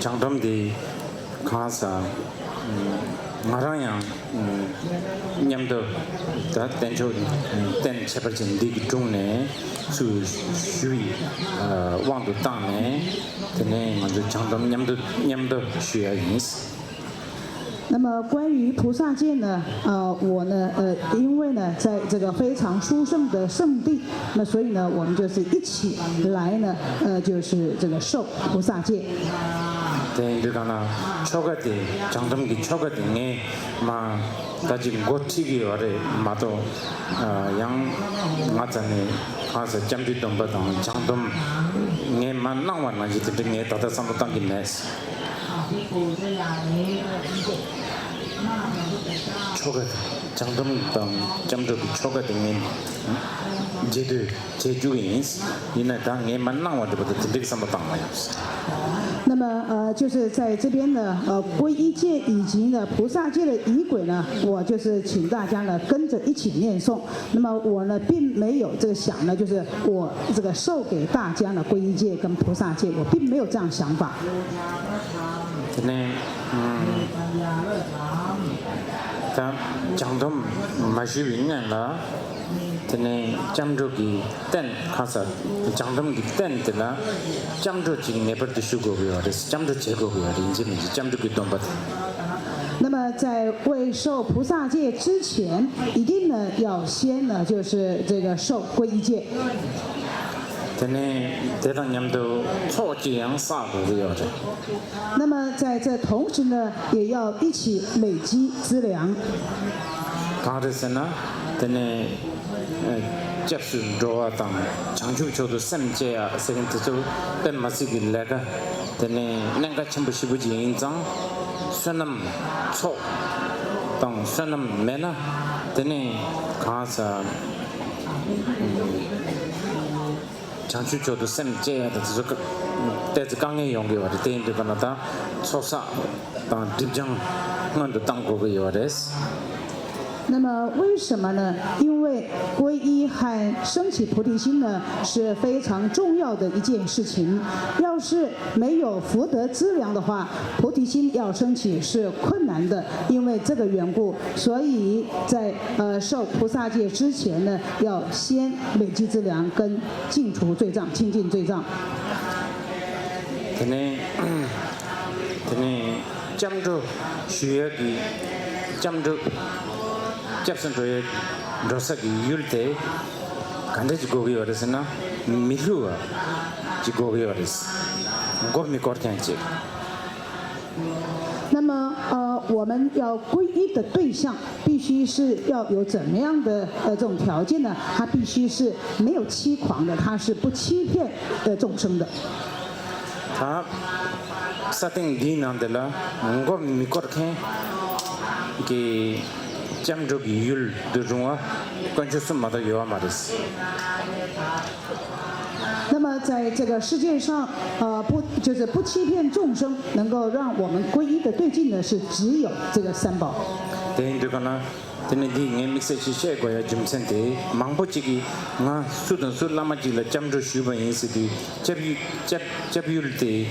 장점 디 가사 마랑양 냠도 다 땡초 땡 쳇버진 디 중네 수 수위 왕도 땅네 드네 먼저 장점 냠도需要意思。 那么关于菩萨戒呢，我呢，因为呢，在这个非常殊胜的圣地，那所以呢，我们就是一起来呢，就是这个受菩萨戒。对，这个呢，초가대 장점기 초가대에 마 다지 고치기 어레 마도 양 맞잖네 가서 잠비 동바당 장점 내만 나와나 지들 내 다다 삼도 당기네스. 초가 장점당 점점 초가 되는 제들 제주인 이나 당에 만나와도부터 들리기 삼도 당마요. 那么就是在这边呢，皈依戒以及呢菩萨戒的仪轨呢，我就是请大家呢跟着一起念诵。那么我呢并没有这个想呢，就是我这个授给大家呢皈依戒跟菩萨戒，我并没有这样想法。 네, 다 장점 맛이 있는가? 네, 장조기 땐 가서 장점기 땐들라 장조지 내버려 두고요. 그래서 장조 제거고요. 이제 장조기 동바. 那么在未受菩萨戒之前，一定呢要先呢就是这个受皈依戒。 네, 대당님도 초지양 사고요. 那么在这同时呢，也要一起累积资粮。 가르스나, 네, 접수 조화당 장주초도 삼제야 세근트도 뱀마시길래가, 네, 내가 전부 시부지 인장, 선남 초, 당 선남 매나, 네, 가서 장주초도 삼제야 그 때즈 강에 용기와 대인들 가나다 초사 당 딥장 만도 당고가 요레스. 那么为什么呢？因为皈依和升起菩提心呢是非常重要的一件事情。要是没有福德资粮的话，菩提心要升起是困难的。因为这个缘故，所以在受菩萨戒之前呢，要先累积资粮跟净除罪障、清净罪障。 드네 잠도 쉬어기 잠도 잡선도에 로사기 율때 간다지 고기 어르스나 미루아 지고기 어르스 고미 거르텐지 那么我们要皈依的对象必须是要有怎么样的这种条件呢？它必须是没有欺狂的，它是不欺骗众生的。 다 사팅 디난들라 고 미거케 게 잠조기 율 드중아 건주스마다 요아 마르스 那么在这个世界上，就是不欺骗众生，能够让我们皈依的对境呢，是只有这个三宝。 대인들거나 드네디 믹세치 셰고야 좀센데 망보치기 나 수든 술라마지라 잠조 슈바 인스디 잡율때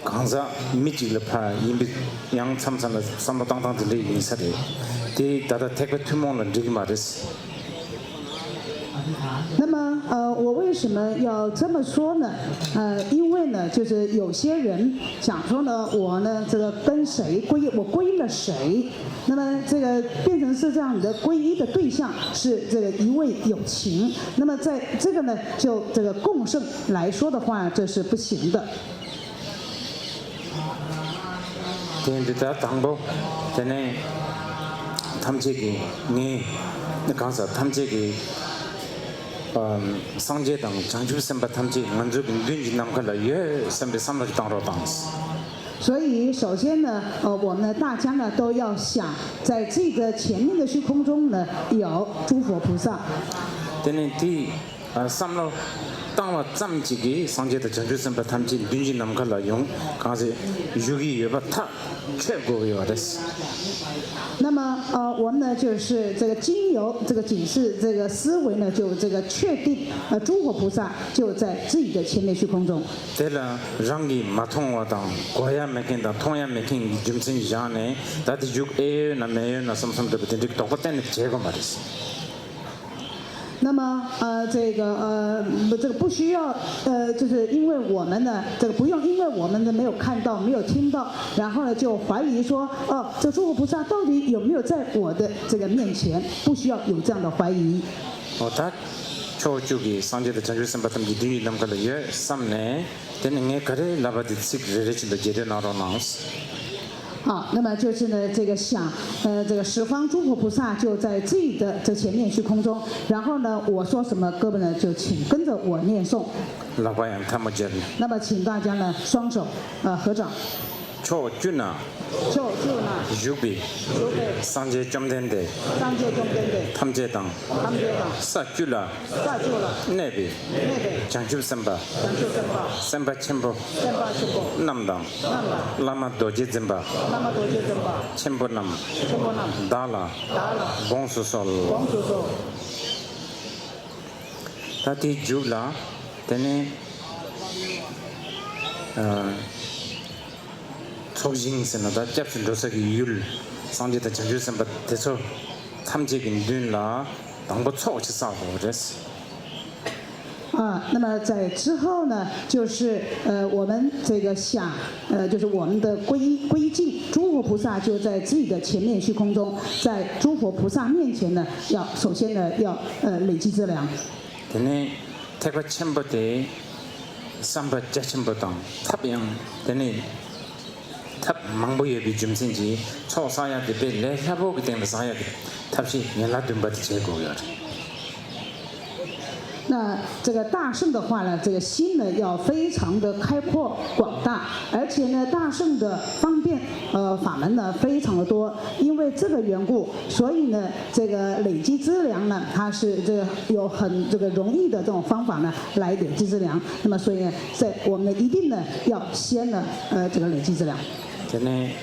강사 미지르파 임비 양 참산의 삼바당당들의 인사를 대 다다 택배 투mon을 되게 말했어. 那么我为什么要这么说呢？因为呢，就是有些人想说呢，我呢这个跟谁皈依，我皈依了谁？那么这个变成是这样，你的皈依的对象是这个一位有情。那么在这个呢，就这个共圣来说的话，这是不行的。 대인들다 당보 전에 탐지기 네 강사 탐지기 상제당 장주선바 탐지 만족 인준지 남kal라 예 선배 삼라지 당로 당스 所以，首先呢，我们大家呢都要想，在这个前面的虚空中呢，有诸佛菩萨。 근데 이三路当了这么几个上届的成就生把他们进邻居那么个来用，刚才有个有把他全国有的是。那么我们呢就是这个经由这个警示这个思维呢，就这个确定诸佛菩萨就在自己的前面虚空中。对了，让你马通我当国家没看到，同样没看，就真一样呢。但是就那没有那什么的不对，这个多个单的结果嘛的是。那么这个不需要就是因为我们呢这个不用因为我们的没有看到没有听到，然后呢就怀疑说这诸佛菩萨到底有没有在我的这个面前，不需要有这样的怀疑。他저쪽이 상제의 전주선 같은 기둥이 남가를 예 삼네 되는 게 그래 라바디 시크레치도 제대 나로나스 好，那么就是呢，这个想，这个十方诸佛菩萨就在自己的这前面虚空中，然后呢，我说什么，各位呢就请跟着我念诵。那么，请大家呢双手合掌。초준아 유비 상제 점된데 탐제당 사줄라 네비 장주선바 선바 첨보 남당 라마 도지 zemba 첨보남 달라 봉수솔 다티 줄라 테네 초징선다 잡힌 도서기 율 상제의 전주선 받대서 탐지긴 눈라 당보 초치 사고 그랬어. 那么在之后呢，就是我们这个想，就是我们的归敬诸佛菩萨就在自己的前面虚空中，在诸佛菩萨面前呢，首先呢要累积资粮。되네 태과 첨보대 삼바 자첨보당 탑양 되네 탑 망보예비 좀신지 초사야 되베 레하보게 되는 사야 탑시 연락좀받이 제고요. 那这个大圣的话呢，这个心呢要非常的开阔广大，而且呢大圣的方便法门呢非常的多，因为这个缘故，所以呢这个累积资粮呢，它是这个有很这个容易的这种方法呢来累积资粮。那么所以呢，在我们呢一定呢要先呢这个累积资粮。 전에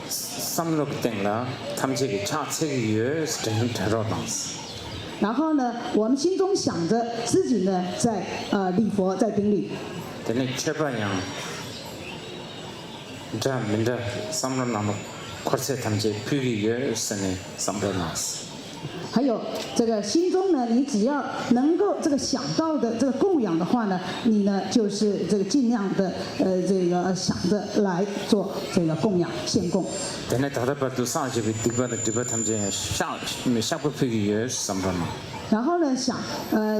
삼록 땡라 탐지기 차책이 스테인 테러당스. 然后呢，我们心中想着自己呢在礼佛，在顶礼。 전에 최반양 자 민다 삼록 나무 코르세 탐지 피기 스네 삼록나스. 还有这个心中呢，你只要能够这个想到的这个供养的话呢，你呢就是这个尽量的这个想着来做这个供养献供。 전에 다다바도 사지비 디바다 디바 탐지 샤샤부 피기 삼록나. 然后呢，想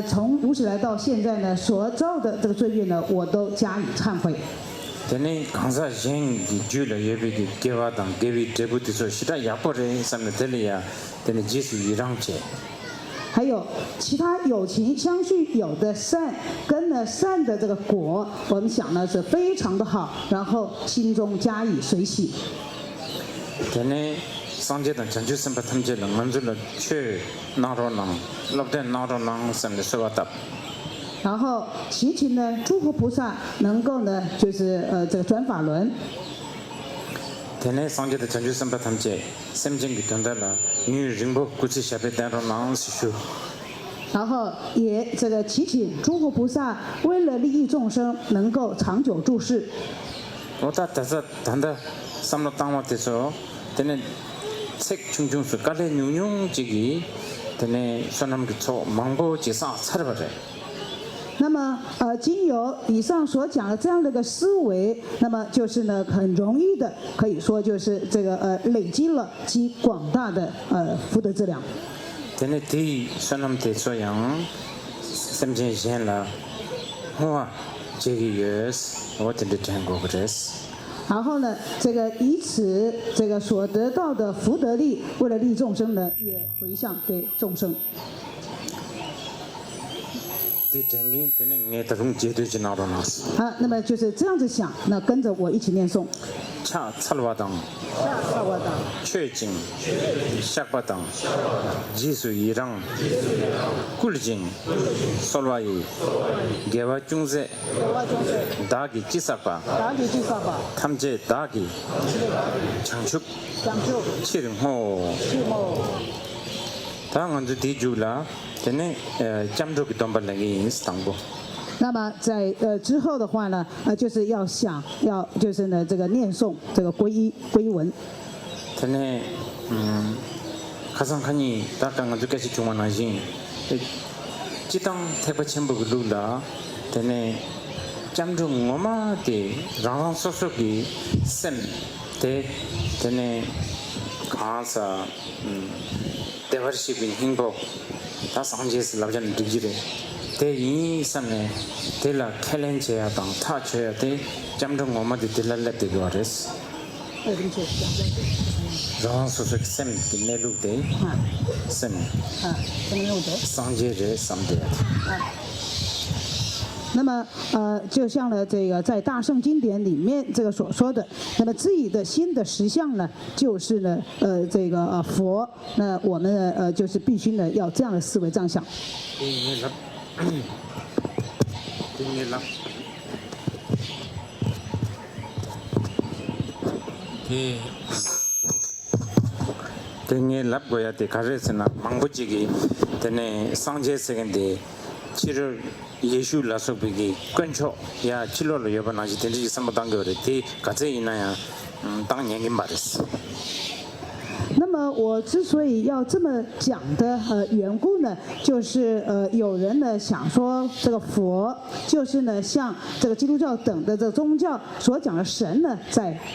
从无始来到现在呢，所造的这个罪业呢，我都加以忏悔。 전에 강사 신기 줄을 예비기 개와당 개비 데부티서 시다 야포레 삼네 텔리야 전에 지수 이랑체 还有其他有情相续有的善跟呢善的这个果，我们想呢是非常的好，然后心中加以随喜。 전에 상제단 전주 선바 탐제는 만들어 최 나로랑 럽된 나로랑 삼네 서가답 然后祈请呢，诸佛菩萨能够呢，就是这个转法轮。 전에 상제단 전주 선바 탐제 샘쟁기 돈달라 뉴 링보 구치 샤베 나로랑 시슈 然后也这个祈请诸佛菩萨为了利益众生，能够长久住世。 오다 다자 단다 삼로 땅와테서 전에 책 충중수 깔레 뉴뉴지기 전에 선남기 초 망보 지사 살아버려 那么经由以上所讲的这样的一个思维，那么就是呢很容易的，可以说就是这个累积了极广大的福德资粮。 전에 디 선남대 소양 샘진신라 호와 제기 예스 어떤데 된거 그랬어 然后呢，这个以此这个所得到的福德力，为了利众生呢，也回向给众生。디 땡긴 되는 게 다른 제도지 나로나스. 好，那么就是这样子想，那跟着我一起念诵。 차 찰와당 下萨瓦达 최징 샥바당 지수이랑 꿀징 솔와이 개와 중세 国外中学 다기 지사바 达里计萨巴 탐제 다기 장축 讲究 치릉호 去某 당한주 디줄라 되네 잠조기 dom발랭이 인스당고 那么在之后的话呢，就是要想要就是呢这个念诵这个皈依文。 되네 가상하니 다당한주까지 중원하신 지당 태바첨부 룰라 되네 잠조 뭐마데 라랑 소속이 셈데 되네 가사 대버시빈 행복 다 상제스 라전 디지레 대이 삼네 대라 캘렌제야 당 타쳐야 돼 잠조 뭐마데 딜랄레데 거레스 并且讲的 라랑 소속 셈 내룩데 啊 셈 这么弄的。 상제제 삼데 那么就像呢这个在大圣经典里面这个所说的，那么自己的心的实相呢，就是呢这个佛，那我们呢就是必须呢要这样的思维这样想。 딩일랍 딩일랍 고야데 가르스나 망부지기 데네 상제세겐데 치를 예수 라소비기 근초 야 치료로 여번하지 된지 삼바당거래 디 가제 이나야 당 얘기 말했어 那么我之所以要这么讲的缘故呢，就是有人呢想说这个佛就是呢像这个基督教等的这个宗教所讲的神呢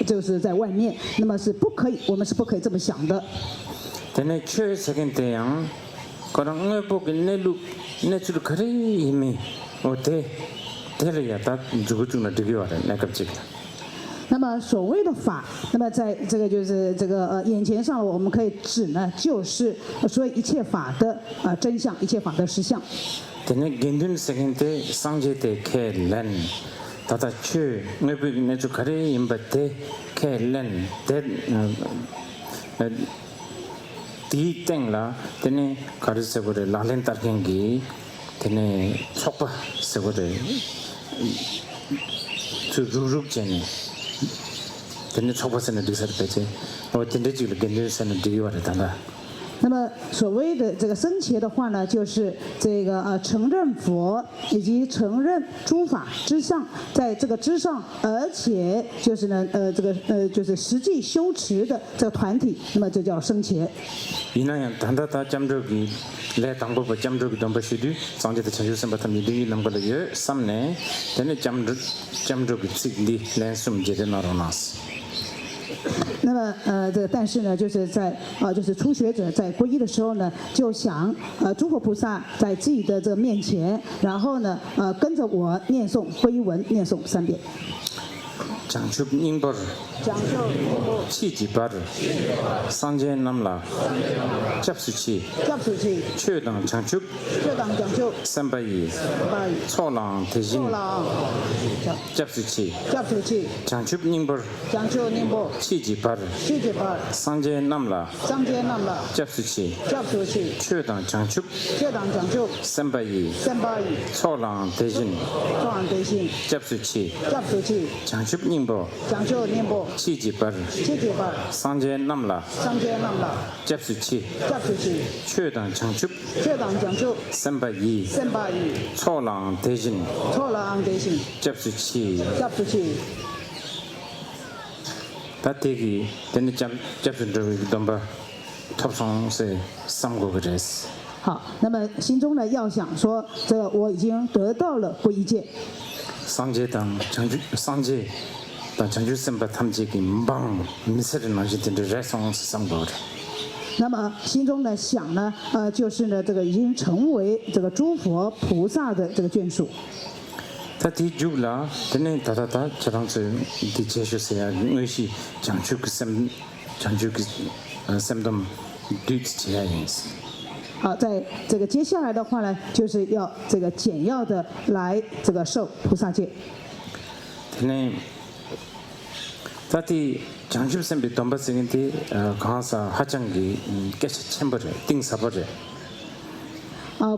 就是在外面，那么是不可以，我们是不可以这么想的。 데네 최세겐데 양 그런 거 보기 내룩 내줄 그래 이미 어때 데려야 다 죽어주나 되게 와래 내가 지금 那么所谓的法，那么在这个就是这个眼前上，我们可以指呢，就是所有一切法的真相，一切法的实相。 데네 겐든 세겐데 상제데 켈렌 다다 최 내비 내줄 그래 임바데 켈렌 데 디땡라 데네 가르세고레 라렌 따르겐기 데네 속바 세고레 주루룩제네 데네 속바세네 디서베제 어텐데 지금 겐데세네 디와르단다 那么所谓的这个僧伽的话呢，就是这个承认佛以及承认诸法之上，在这个之上，而且就是呢这个就是实际修持的这个团体，那么就叫僧伽。 이나야 단다다 잠적이 레 당보바 잠적이 dom바시디 상제데 차주선바탐 미디 남걸려 삼네 데네 잠적이 찌디 렌숨 제데 나로나스 那么这个但是呢，就是在就是初学者在皈依的时候呢，就想诸佛菩萨在自己的这个面前，然后呢跟着我念诵皈依文，念诵3遍。 장축 닝벌 讲究 치지벌 상제 남라 잡수치 教主去， 최당 장축 这档讲究 삼바이 把 초랑 대신 做了， 잡수치 教主去， 장축 닝벌 讲究念佛， 치지벌 谢谢吧， 상제 남라 上街那么 잡수치 教主去， 최당 장축 这档讲究 삼바이 381， 초랑 대신 壮安德性， 잡수치 教主去， 장축 닝보 讲究念佛， 치지벌 谢谢吧， 상제 남라 上街那么 잡수치 教主去， 최당 장축 这档讲究 삼바이 381， 초랑 대신 错了安德性， 잡수치 教主去。 다대기 되는 잡순저기 domba 톱성세 삼고 그랬어 好，那么心中呢要想说，这个我已经得到了皈依戒。 상제당 장주 상제 당 장주 선바 탐지기 방 미세를 나지던데 레송 삼고 그래 那么心中呢想呢，就是呢这个已经成为这个诸佛菩萨的这个眷属。 다디 죽라 되는 다다다 저랑서 디제쇼세야 의시 장주 그 샘 장주 그 샘덤 뒤치야인스 在这个接下来的话呢，就是要这个简要的来这个受菩萨戒。네, 다디 장집선비 돈바스인데 강사 하장기 깨치 챔버래 띵사버래.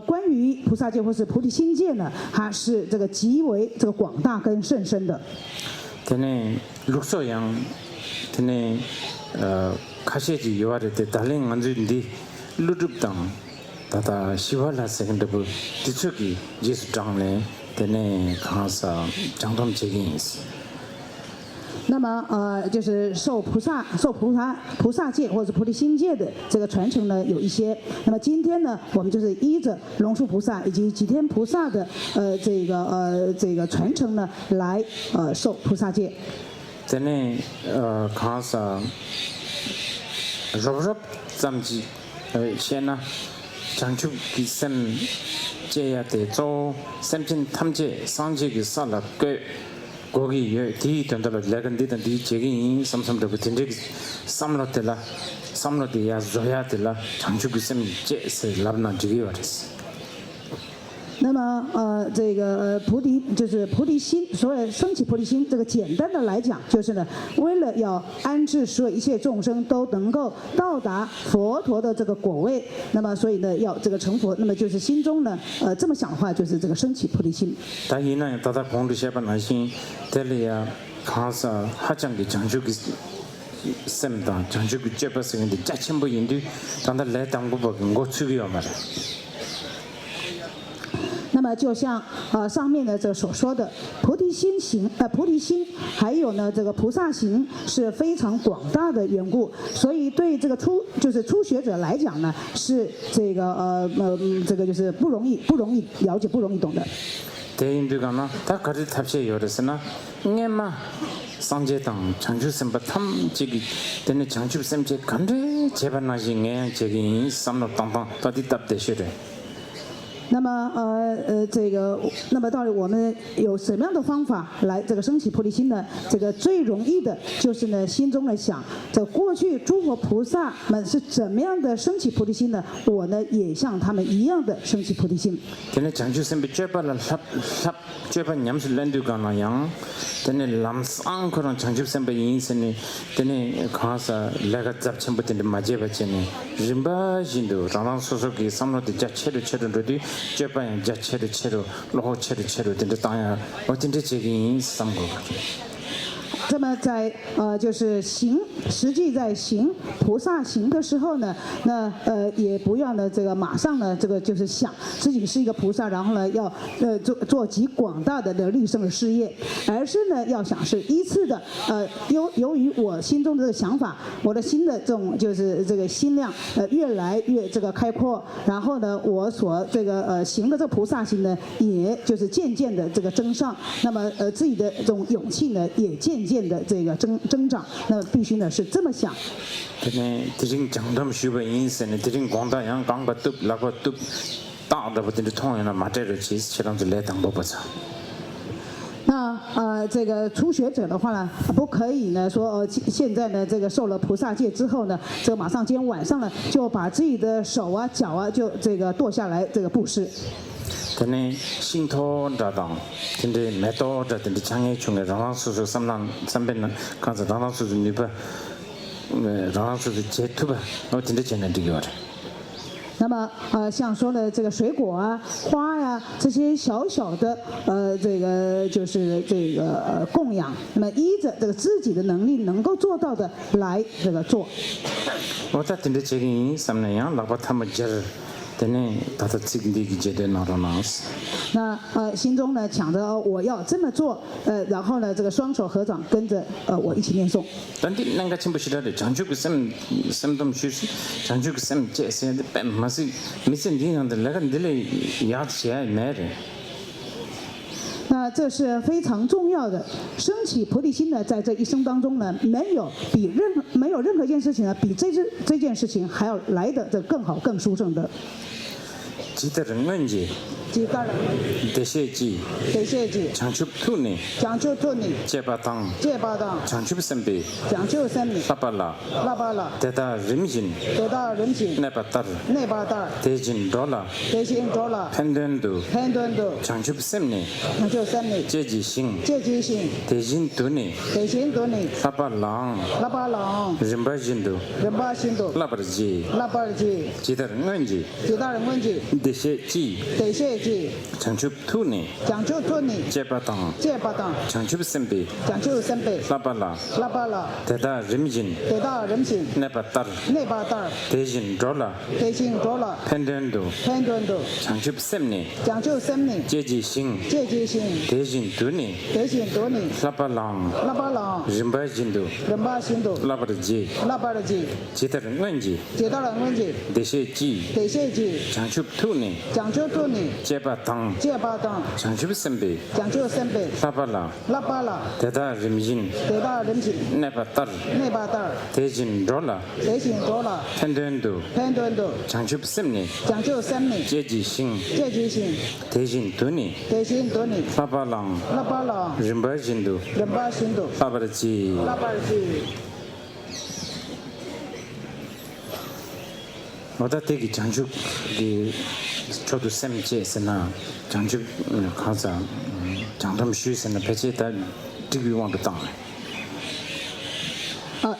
关于菩萨戒或是菩提心戒呢，它是这个极为这个广大跟甚深的。 tene lukso yang tene kasheji yuware te daling anjindi ludupdang tata shiwala sekendabu ditsuki jesu changle tene kansa changdom chegins. 那么就是受菩萨戒或者菩提心戒的这个传承呢有一些。那么今天呢，我们就是依着龙树菩萨以及吉天菩萨的这个传承呢来受菩萨戒。 tene kansa rob zamji chena changchu ki sem jeya de zo semjin 탐제 상제 ki sala ke 거기 디 던더라 레건디던 디 제기 삼삼도 딘데 삼로텔라 삼로디야 조야텔라 장주기 셈 제스 랍나 지기와레스. 那么这个菩提就是菩提心，所谓升起菩提心，这个简单的来讲，就是呢，为了要安置所有一切众生都能够到达佛陀的这个果位，那么所以呢，要这个成佛，那么就是心中呢，这么想的话，就是这个升起菩提心。 다이나 다다 공부시에만 하신 텔리아 가사 하장기 장주기 셈다 장주기 제버스인데 짜침부인데 단다 레당부버 고추기요 말이야. 那么就像上面的这个所说的菩提心行菩提心，还有呢这个菩萨行是非常广大的缘故，所以对这个初学者来讲呢，是这个这个就是不容易了解、不容易懂的。 대인들가나 다 가르 탑시에 열었으나 응애마 상제당 장주sem바 탐지기 때문에 장주sem제 간데 제반나지 내 제기 삼로 땅땅 다디 답대시래. 那么那么到底我们有什么样的方法来这个升起菩提心呢？这个最容易的就是呢，心中来想，这过去诸佛菩萨们是怎么样的升起菩提心呢？我呢也像他们一样的升起菩提心。 근데 장주sem비 쨘발라 삽 쨘발 냠술 랜드가나 양 근데 람상 그런 장주sem비 인생이 근데 가서 내가 잡침부터 맞아봤지네 림바진도 라랑 소속이 삼로데 자체르르디 쨘발 자체르 로호체르 근데 땅야 어딘데 제기 삼고 这么在就是实际在行菩萨行的时候呢，那也不要呢这个马上呢这个就是想自己是一个菩萨，然后呢要做极广大的立圣的事业，而是呢要想是依次的由于我心中的这个想法，我的心的这种就是这个心量越来越这个开阔，然后呢我所这个行的这个菩萨行呢，也就是渐渐的这个增上，那么自己的这种勇气呢也渐渐的这个增长，那么必须呢是这么想。 근데 드린 장담 슈버 인생에 드린 공다 양 강가 뚝 라고 뚝 따다버들 통해나 맞대로 지스처럼들 내당 보자. 那这个初学者的话呢，不可以呢说现在呢这个受了菩萨戒之后呢，这个马上今天晚上呢就把自己的手啊脚啊就这个剁下来这个布施。 근데 신토라당 근데 메토라든지 장애 중에 라나수수 삼난 삼배는 가서 라나수수 니바 라나수수 제투바 어딘데 제는데 요래 那么像说的这个水果啊、花呀、这些小小的这个就是这个供养，那么依着这个自己的能力能够做到的来这个做。 어쨌든 제기 삼내야 라바타마저 되네 다다 찍디기 제대 나라나스 那心中呢想着我要这么做，然后呢这个双手合掌跟着我一起念诵。 단디 난가 침부시라데 장주그 셈좀 쉬시 장주그 셈 제세데 뱀 마시 미신 디는데 내가 늘레 야치야 매래 那这是非常重要的，升起菩提心呢，在这一生当中呢，没有任何一件事情呢，比这件事情还要来的这更好、更殊胜的。 지들은 언제 기다려 대세지 대세지 장축투니 장초토니 제바당 제바당 장축선비 장초선미 사발라 라바라 대다 림진 대다 림지 네바따르 네바다 대진 돌라 대신 돌라 펜던도 펜던도 장축선니 장초선미 제지싱 제지신 대진 두니 대신 도니 사발랑 라바랑 림바진도 렘바신도 라버지 라바르지 지들은 언제 기다려 뭔지 대세지 대세지 장축투니 장초토니 제바당 제바당 장축선비 장초선배 사발라 라바라 대다 림진 대다 림신 네바따르 네바다 대진 돌라 대신 돌라 펜던도 펜던도 장축선니 장초선미 제지싱 제지신 대진 두니 대신 도니 사발랑 라바랑 림바진도 렘바신도 라버지 라바르지 지들은 언제 기다려 뭔지 대세지 대세지 장축투니 장초토니 제바당 제바당 장축선비 장초선배 사발라 라바라 대다 림진 대다 림신 네바따르 네바다 대진 돌라 대신 돌라 펜던도 펜던도 장축선니 장초선미 제지싱 제지신 대진 두니 대신 도니 사발랑 라바랑 림바진도 렘바신도 라버지 라바르지 어다테기 장축이 저도 샘제스나 장축 가자 장담 쉬스나 배제다 디비왕도 땅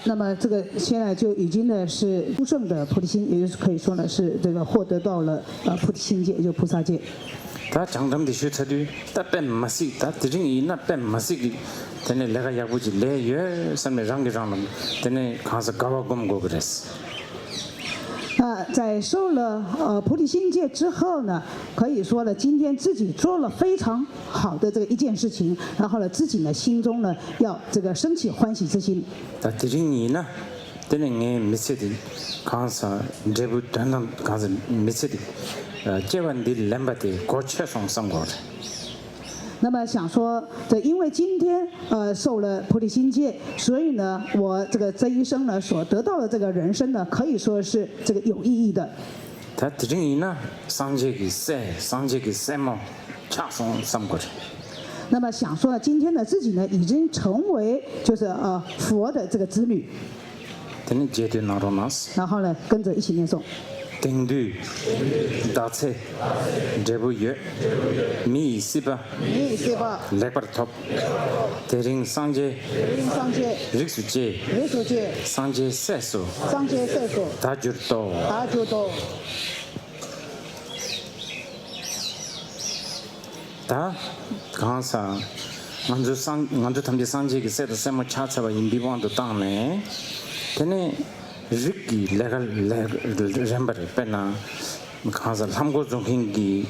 那么这个现在就已经呢是殊胜的菩提心，也就是可以说呢是这个获得到了菩提心界，也就是菩萨界。 다 장담디 쉬터디 다뱀 마시 다 드링이나 뱀 마시 테네 내가 야부지 레여 선메 랑기랑 테네 가서 가와곰고 그랬어 在受了菩提心戒之后呢，可以说呢，今天自己做了非常好的这个一件事情，然后呢，自己呢心中呢要这个升起欢喜之心。 다 드링이나 테네 게 미세디 가서 제부 단단 가서 미세디 제반디 렘바디 고쳐송 상고 那么想说，这因为今天受了菩提心戒，所以呢，我这一生呢所得到的这个人生呢，可以说是这个有意义的。 다 드링이나 상제기 세모 차송 상고 那么想说呢，今天呢自己呢已经成为就是佛的这个子女， 테네 제드 나로나스 然后呢跟着一起念诵。 땡두 다체 제부여 미시바 你是吧？ 레버톱 대링 상제 人上界、 릭수제 人所界、 상제 세소 上界色所、 다주르도 大就多。 다 강사 만주 탐지 상제기 세도 세모 차차와 인비본도 땅네 테네 릭기 레갈 렘버레 페나 강사 함고 종hin기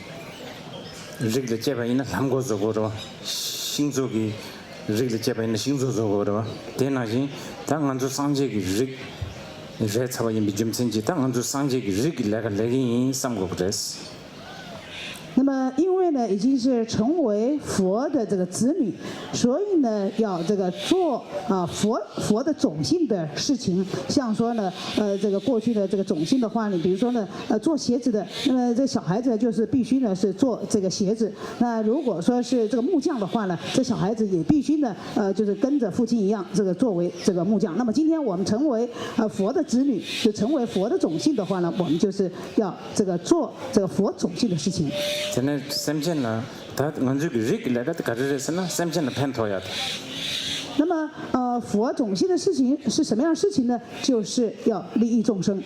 릭레 제바이나 함고 조고로 신조기 릭레 제바이나 신조 조고로 대나지 당한주 상제기 릭 레차와 인비 좀센지 당한주 상제기 릭 레갈 레긴 삼고 그랬어 那么，因为呢，已经是成为佛的这个子女，所以呢，要这个做佛的种性的事情。像说呢，这个过去的这个种性的话，你比如说呢，做鞋子的，那么这小孩子就是必须呢是做这个鞋子。那如果说是这个木匠的话呢，这小孩子也必须呢，就是跟着父亲一样，这个作为这个木匠。那么今天我们成为佛的子女，就成为佛的种性的话呢，我们就是要这个做这个佛种性的事情。 전에 샘전나 다 먼저 릭 레가드 가르레스나 샘전나 펜토야 那么，佛种性的事情是什么样的事情呢？就是要利益众生。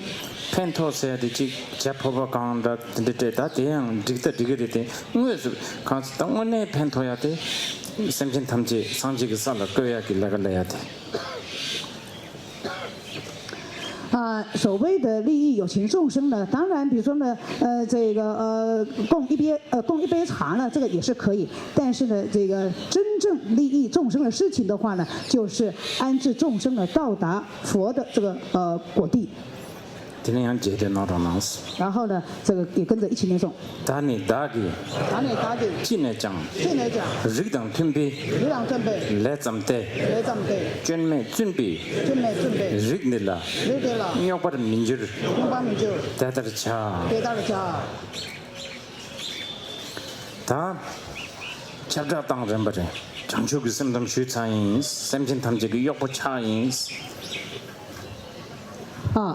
펜토세야 되지 자포바 강다 데데다 대양 디기다 디게데 무에서 가서 땅원에 펜토야 돼 샘전 탐지 상지가 살라 거야기 레가래야 돼 所谓的利益有情众生呢，当然，比如说呢，这个供一杯茶呢，这个也是可以。但是呢，这个真正利益众生的事情的话呢，就是安置众生呢到达佛的这个果地。 그냥 제대 나타났어. 然后呢，这个也跟着一起念诵。 다니 다기 打你打给， 진내장 进来讲， 릭당 튼비 力量准备， 레점때 来咱们对， 쫀매 준비 准备， 릭닐라 来对了， 녀바르 민주르 我把你就 다다르차 给到了家。다 잡자 당전 버려 장초기 샘담 슈차인 샘진 탐지기 역부 차인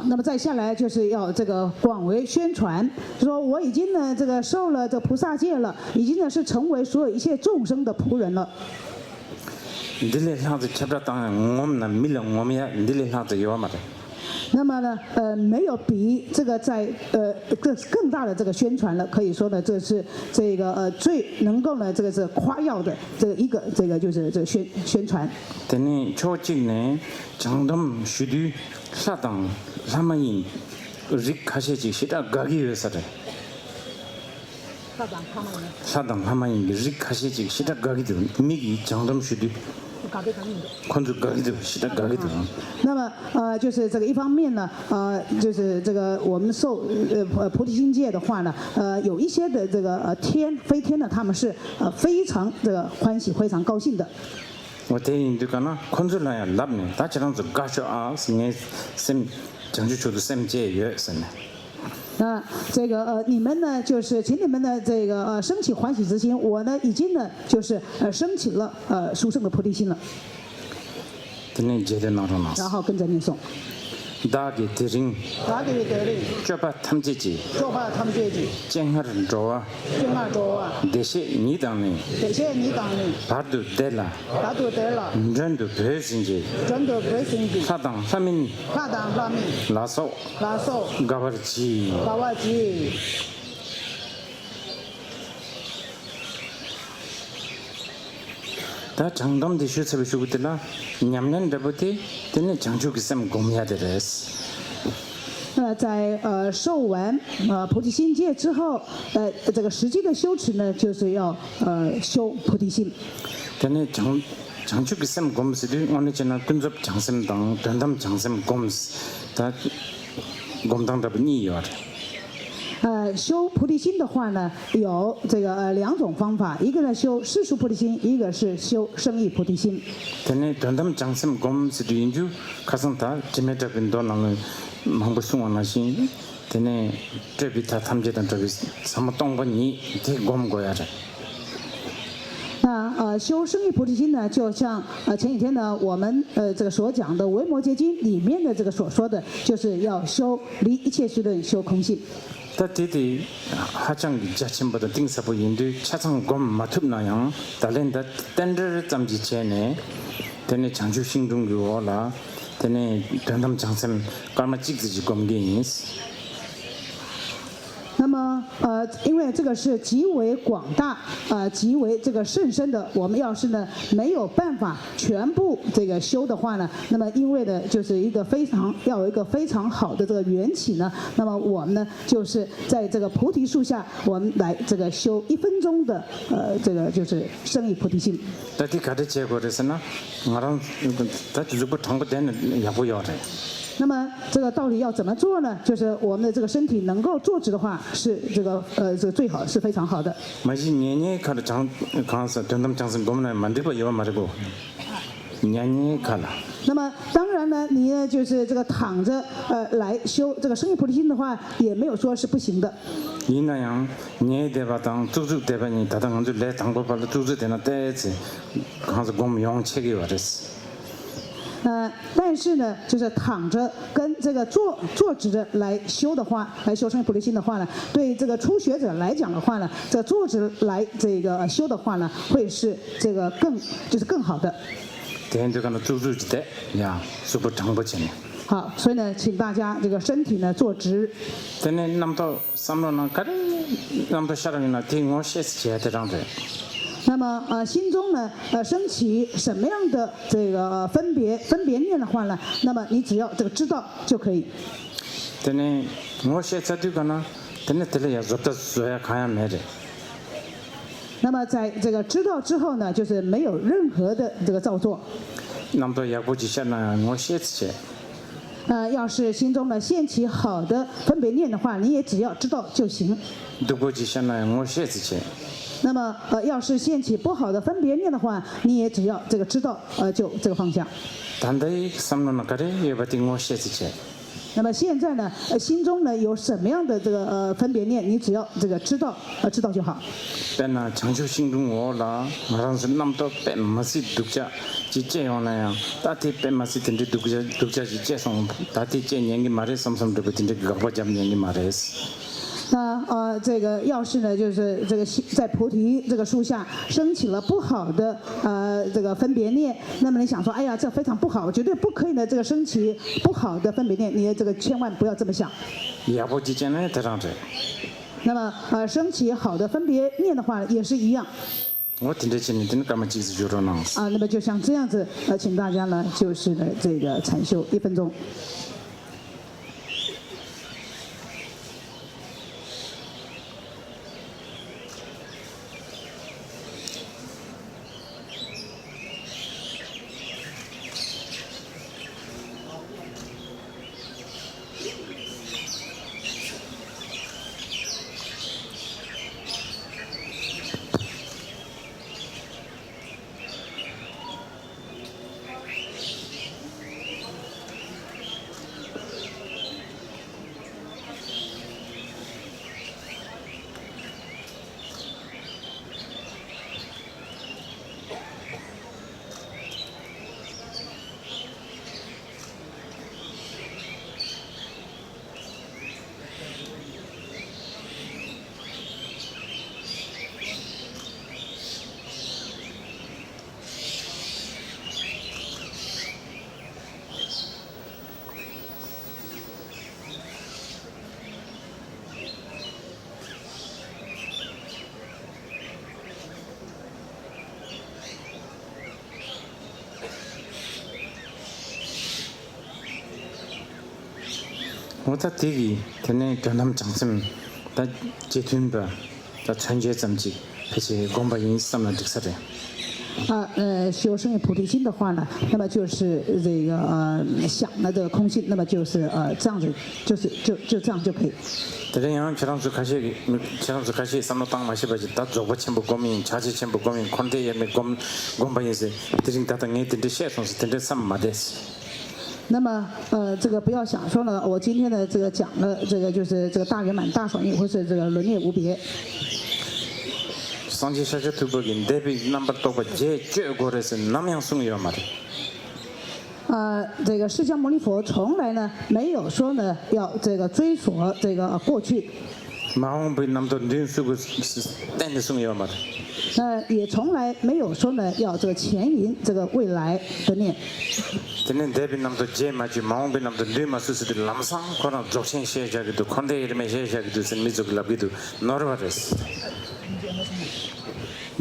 那么再下来就是要这个广为宣传，说我已经呢这个受了这菩萨戒了，已经呢是成为所有一切众生的仆人了。 ndile lhang chapra tang ngom na mil ngom ya ndile lhang yo ma de 那么呢，没有比这个在更大的这个宣传了，可以说呢，这是这个最能够呢这个是夸耀的这个就是这个宣传。 tene chochik ne changdam shudu sadang lamayin rik khase ji shida gagi yesare sadang lamayin rik khase ji shida gagi de migi changdam shudu 那么就是这个一方面呢，就是这个我们受菩提心戒的话呢，有一些的这个飞天呢，他们是非常这个欢喜、非常高兴的。 我对印度干那昆士兰呀，那边大家都是搞笑啊，是呢，sem讲究出的sem戒约是呢。 这个你们呢，就是请你们呢，这个升起欢喜之心。我呢，已经呢，就是升起了殊胜的菩提心了。然后跟着念诵。 다게 대ring 다게 대ring 쪼바 탐제지 쪼바 탐제지 쟁하른 조아 대시 니당네 바도 델라 전도 배신지 사당 사민 라소 가버지 다 장담 대슈서 비슈고들라 냠는 데부티 되는 장주기섬 공야데레스 在受完菩提心戒之后，这个实际的修持呢，就是要修菩提心。 되는 장주기섬 공스들 오늘 전에 근접 장섬당 변담 장섬 공스 다 공당답이 이어래 修菩提心的话呢，有这个两种方法，一个呢修世俗菩提心，一个是修胜义菩提心。 되는 변담 장섬 공스들 인주 가성다 지메답인 돈을 망부숭원하신 되는 저비타 탐제단 저비 사무동번이 대곰고야래 那修胜义菩提心呢，就像前几天呢我们这个所讲的《维摩诘经》里面的这个所说的，就是要修离一切虚论，修空性。 다디디 하장 자침보다 띵사부 인도 차상 곰 마툽나양 달렌다 땡르 잠지체네 되네 장주 신동교라 되네 변담 장섬 깔마 찍지 곰게인스 那么因为这个是极为广大极为这个甚深的，我们要是呢没有办法全部这个修的话呢，那么因为呢就是要有一个非常好的这个缘起呢，那么我们呢就是在这个菩提树下，我们来这个修1分钟的这个就是胜义菩提心。 다디 가르쳐 거래서나 나랑 다디 주부 당부 되는 야부여래 那么这个到底要怎么做呢？就是我们的这个身体能够坐直的话，是这个最好，是非常好的。 마치 년에 가르 장 강서 변담 장섬 곰나 만들고 이와 말고 년에 가라 那么当然呢，你呢就是这个躺着来修这个胜义菩提心的话，也没有说是不行的。 이나양 nye 대바당 쭈쭈 대바니 다당 한줄 내 당고발로 쭈쭈 되나 때지 가서 곰용 책이 와랬어 但是呢，就是躺着跟这个坐直着来修的话，来修胜义菩提心的话呢，对这个初学者来讲的话呢，这坐直来这个修的话呢，会是这个更好的。 대인들가는 쭈쭈지대 야 수부 장보치네 好，所以呢，请大家这个身体呢坐直。 되네 남도 삼로나 가리 남도 샤랑이나 딩어 셰스 제대랑데 那么心中呢升起什么样的这个分别念的话呢，那么你只要这个知道就可以。 되네 뭐 셰스 되거나 되네 들려야 좋다 줘야 가야 매래 那么在这个知道之后呢，就是没有任何的这个造作。 남도 야보지 샤나 뭐 셰스 제 要是心中呢现起好的分别念的话，你也只要知道就行。 누구지 샤나 뭐 셰스 제 那么要是现起不好的分别念的话，你也只要这个知道就这个方向。 단다이 삼로나 가리 예바딩 뭐 셰스 제那么现在呢，心中呢有什么样的这个分别念，你只要这个知道就好。 但长久心中我啦，马上是那么多白马是独家，就这样那样，大体白马是真的独家是这种，大体这年纪马来什么都不真的搞不着年纪马来是。 那这个要是呢，就是这个在菩提这个树下升起了不好的这个分别念，那么你想说，哎呀，这非常不好，绝对不可以呢，这个升起不好的分别念，你这个千万不要这么想。也不之间呢，这样子。那么升起好的分别念的话，也是一样。我听得见，你真的干嘛？就是就这样。那么就像这样子，请大家呢，就是呢这个禅修1分钟。 我在第一，天天跟他们讲什么，他结婚吧，他传接怎么子，而且广播音什么的是的。修生菩提心的话呢，那么就是这个想了这个空性，那么就是这样子，就这样就可以。 대량양 저랑서 가시 삼로 땅 마시 바지 다 조고 첨부 고민 자지 첨부 고민 콘데에 메곰 곰바이세 드링 다당에 든데 셰송스 든데 삼마데스 那么这个不要想说呢，我今天的这个讲了这个就是这个大圆满、大爽应，或是这个轮列无别。 상지 샤샤 투버긴 데비 넘버 또바 제 최고레스 남양숭이요 말이 这个释迦牟尼佛从来呢没有说呢要这个追索这个过去， 마음비 남도 닌수고 땡데숭이요 말이 也从来没有说呢要这个前引这个未来的念。 저는 데비 남도 제 마지 마음비 남도 닌마수스들 남상 거나 적신 시에자기도 콘데 이름에 시에자기도 선미족 랍기도 너르바레스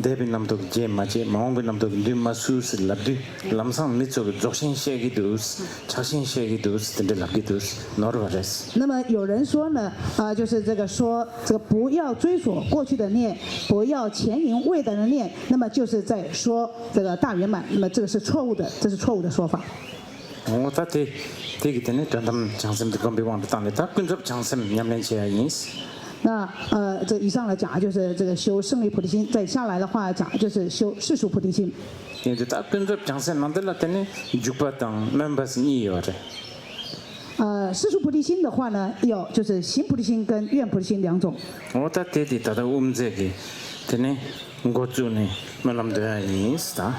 데비 남도 제 마지 마음비 남도 닌마수스 랍디 남상 미족 적신 시에기도 자신 시에기도 든데 랍기도 너르바레스 那么有人说呢就是这个说这个不要追索过去的念，不要前引未来的念，那么就是在说这个大圆满，那么这个是错误的，这是错误的说法。 我在这个天咱们讲什么的更别忘了当的，他跟着讲什么两年前意思。 那这以上来讲就是这个修胜利菩提心，再下来的话讲就是修世俗菩提心。因为他跟着讲什么的了，等呢就不当 members 你有的。世俗菩提心的话呢，有就是行菩提心跟愿菩提心2种。我在这里他的这个，等呢我做呢，没那么多意思的。